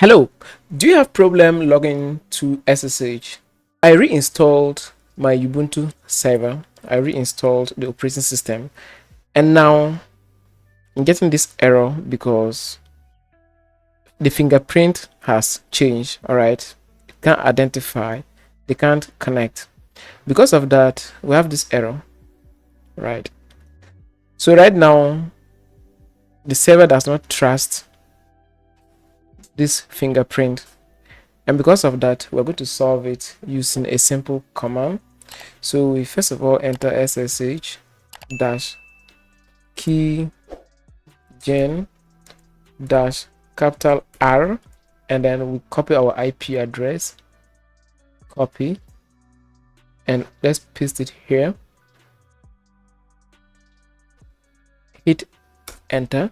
Hello, do you have problem logging to SSH? I reinstalled my Ubuntu server. I reinstalled the operating system, and now I'm getting this error because the fingerprint has changed. All right, it can't identify, they can't connect. Because of that, we have this error, right? So right now, the server does not trust this fingerprint, and because of that, we're going to solve it using a simple command. So we first of all enter ssh dash key gen dash capital R, and then we copy our IP address, copy, and let's paste it here, hit enter.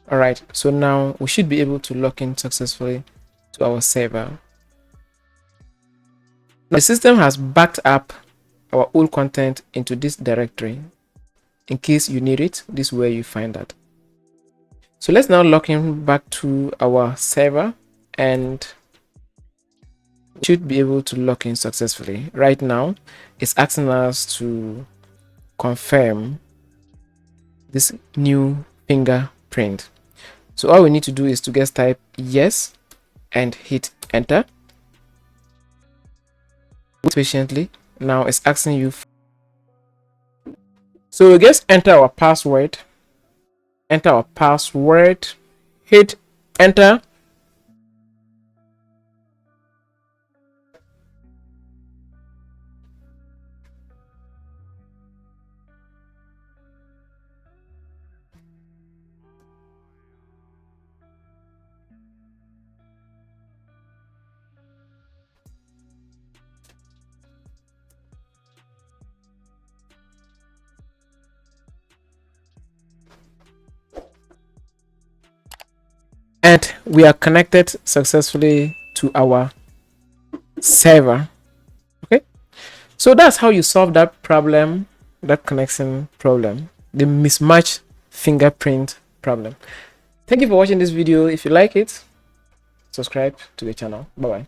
All right, so now we should be able to log in successfully to our server. The system has backed up our old content into this directory. In case you need it, this is where you find that. So let's now log in back to our server, and should be able to log in successfully. Right now, it's asking us to confirm this new fingerprint. So all we need to do is to just type yes and hit enter. Wait patiently. Now it's asking you. So we just enter our password. Enter our password. Hit enter. And we are connected successfully to our server. Okay, so that's how you solve that problem, that connection problem, the mismatch fingerprint problem. Thank you for watching this video. If you like it, subscribe to the channel. Bye bye.